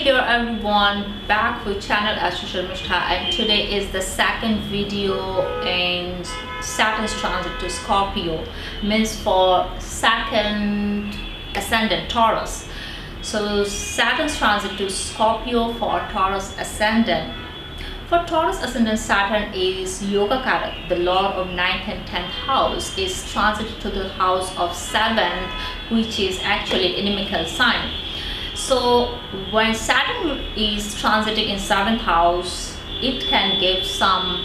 dear everyone, back with channel Astro and today is the second video in Saturn's transit to Scorpio, means for second ascendant Taurus. So Saturn's transit to Scorpio for Taurus Ascendant. For Taurus Ascendant, Saturn is Yoga Karak, the lord of 9th and 10th house, is transit to the house of 7th, which is actually inimical sign. So when Saturn is transiting in 7th house, it can give some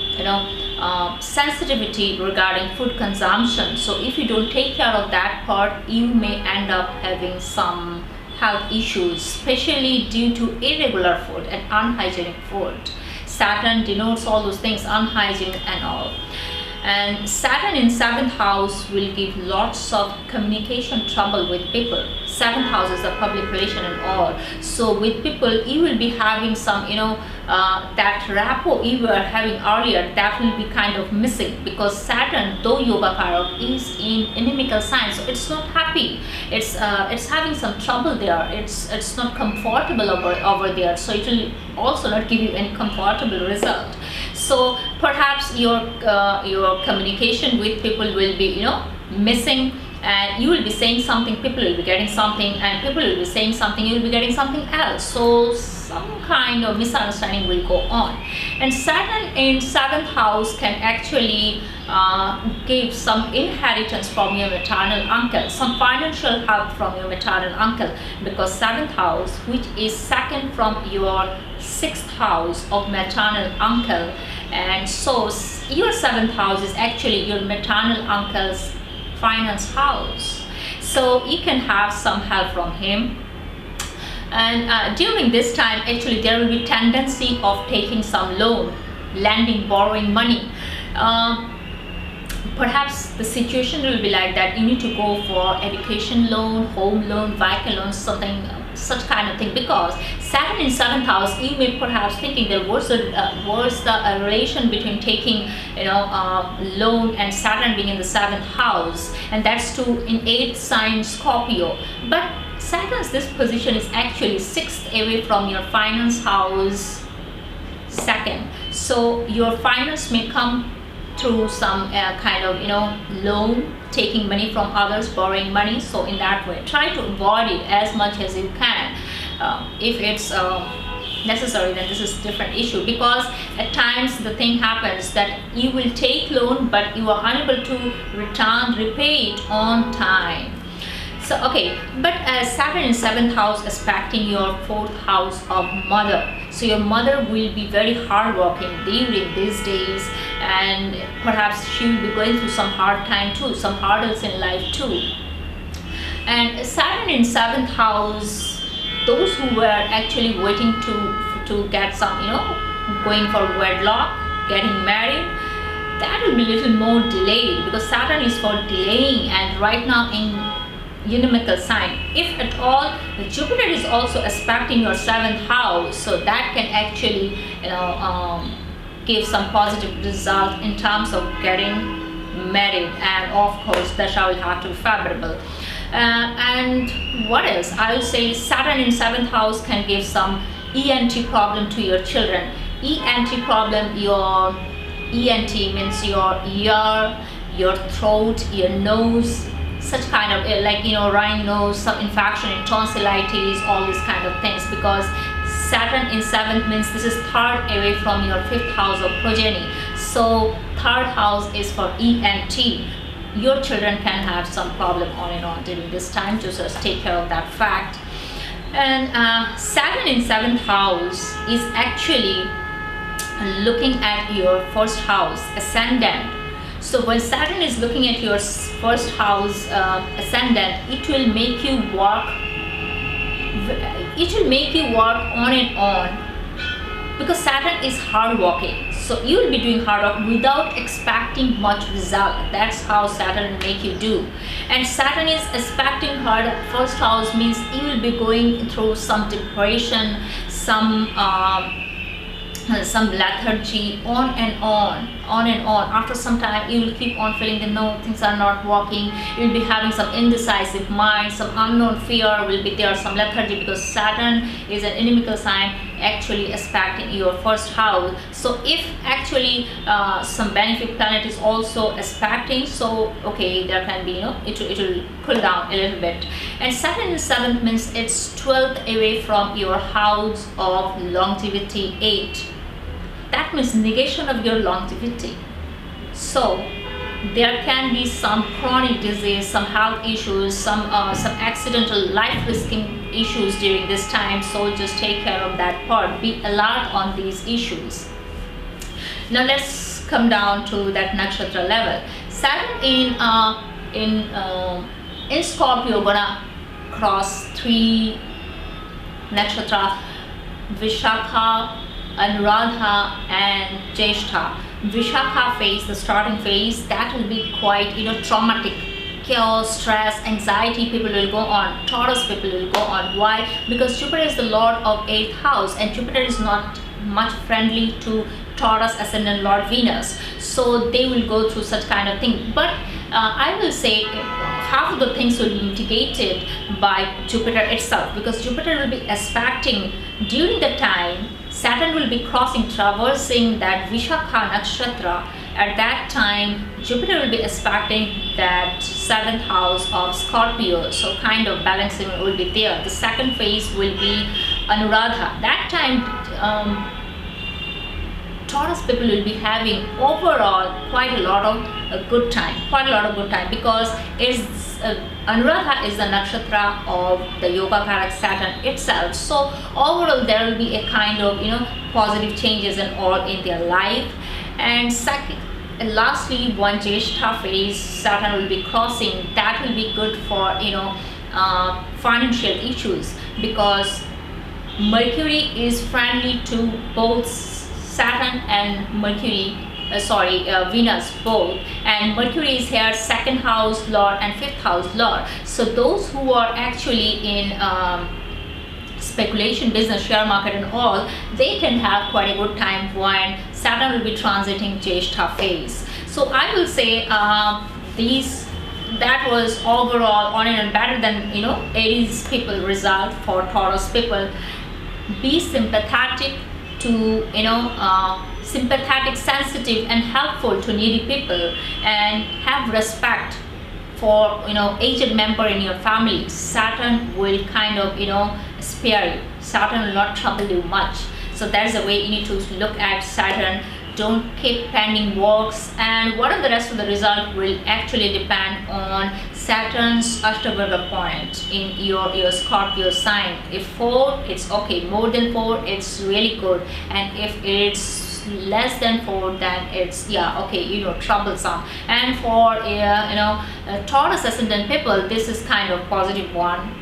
sensitivity regarding food consumption. So if you don't take care of that part, you may end up having some health issues, especially due to irregular food and unhygienic food. Saturn denotes all those things, unhygienic and all. And Saturn in 7th house will give lots of communication trouble with people. 7th house is the public relation and all. So with people, you will be having some, that rapport you were having earlier, that will be kind of missing, because Saturn, though Yoga Karak, is in inimical sign, so it's not happy. It's having some trouble there. It's not comfortable over there. So it will also not give you any comfortable result. So perhaps your communication with people will be missing, and you will be saying something, people will be getting something, and people will be saying something, you will be getting something else. So some kind of misunderstanding will go on. And Saturn in 7th house can actually give some inheritance from your maternal uncle, some financial help from your maternal uncle, because 7th house, which is second from your 6th house of maternal uncle, and so your 7th house is actually your maternal uncle's finance house. So you can have some help from him. And during this time, actually there will be tendency of taking some loan, lending, borrowing money. Perhaps the situation will be like that. You need to go for education loan, home loan, vehicle loan, something, such kind of thing, because Saturn in 7th house, you may perhaps thinking there was the relation between taking loan and Saturn being in the 7th house, and that's too in 8th sign Scorpio. But Saturn's this position is actually 6th away from your finance house, 2nd. So your finance may come through some kind of loan, taking money from others, borrowing money. So in that way, try to avoid it as much as you can. If it's necessary, then this is a different issue, because at times the thing happens that you will take loan but you are unable to repay it on time. So okay, but Saturn in 7th house aspecting your 4th house of mother. So your mother will be very hardworking during these days, and perhaps she will be going through some hard time too, some hurdles in life too. And Saturn in 7th house, those who were actually waiting to get some, going for wedlock, getting married, that will be a little more delayed, because Saturn is for delaying, and right now in inimical sign. If at all, Jupiter is also aspecting your 7th house, so that can actually give some positive result in terms of getting married, and of course that will have to be favorable. And what else? I will say Saturn in 7th house can give some ENT problem to your children. ENT problem, your ENT means your ear, your throat, your nose, such kind of running nose, some infection in tonsillitis, all these kind of things, because Saturn in 7th means this is 3rd away from your 5th house of progeny. So 3rd house is for ENT. Your children can have some problem on and on during this time, to just take care of that fact. And Saturn in 7th house is actually looking at your 1st house ascendant. So when Saturn is looking at your 1st house ascendant, it will make you work. It will make you work on and on, because Saturn is hardworking. So you will be doing hard work without expecting much result. That's how Saturn will make you do. And Saturn is aspecting hard 1st house, means you will be going through some depression, some lethargy, on and on. on and on. After some time you will keep on feeling that no, things are not working. You'll be having some indecisive mind, some unknown fear will be there, some lethargy, because Saturn is an inimical sign actually aspecting your first house. So if actually some benefic planet is also aspecting, so okay, there can be, it will cool down a little bit. And Saturn in 7th means it's 12th away from your house of longevity 8. That means negation of your longevity. So there can be some chronic disease, some health issues, some accidental life risking issues during this time. So just take care of that part, be alert on these issues. Now let's come down to that nakshatra level. Saturn in Scorpio gonna cross 3 nakshatra: Vishakha, Anuradha and Jyeshtha. Vishakha phase, the starting phase, that will be quite traumatic. Chaos, stress, anxiety people will go on. Taurus people will go on. Why? Because Jupiter is the lord of 8th house, and Jupiter is not much friendly to Taurus Ascendant Lord Venus, so they will go through such kind of thing. But I will say half of the things will be mitigated by Jupiter itself, because Jupiter will be aspecting during the time Saturn will be crossing, traversing that Vishakha nakshatra. At that time Jupiter will be aspecting that 7th house of Scorpio, so kind of balancing will be there. The second phase will be Anuradha. That time Taurus people will be having overall quite a lot of good time, because Anuradha is the nakshatra of the yoga karak Saturn itself. So overall there will be a kind of positive changes and all in their life. And lastly, one Jyeshtha phase Saturn will be crossing. That will be good for financial issues, because Mercury is friendly to both Saturn and Venus both, and Mercury is here 2nd house lord and 5th house lord. So those who are actually in speculation business, share market and all, they can have quite a good time when Saturn will be transiting Jyeshtha phase. So I will say that was overall on and better than Aries people result for Taurus people. Be sympathetic to sympathetic, sensitive and helpful to needy people, and have respect for aged member in your family. Saturn will kind of spare you. Saturn will not trouble you much. So that's the way you need to look at Saturn. Don't keep pending works, and what are the rest of the result will actually depend on Saturn's Ashtavarga point in your Scorpio sign. If 4, it's okay. More than 4, it's really good, and if it's less than 4, then it's troublesome. And for Taurus Ascendant people, this is kind of positive one.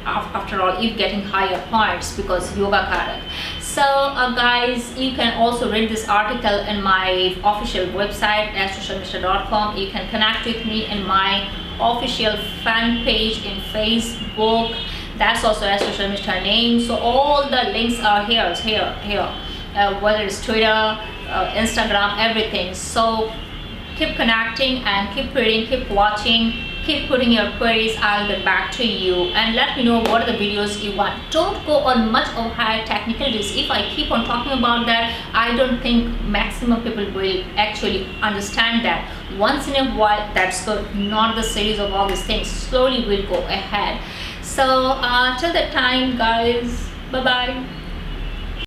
After all, if getting higher points, because yoga karak. So guys, you can also read this article in my official website astrosharmishra.com. You can connect with me in my official fan page in Facebook. That's also Astrosharmishra name. So all the links are here, whether it's Twitter, Instagram, everything. So keep connecting and keep reading, keep watching, keep putting your queries. I'll get back to you, and let me know what are the videos you want. Don't go on much of higher technicalities. If I keep on talking about that, I don't think maximum people will actually understand that. Once in a while, that's good. Not the series of all these things. Slowly we'll go ahead. So till that time, guys, bye bye.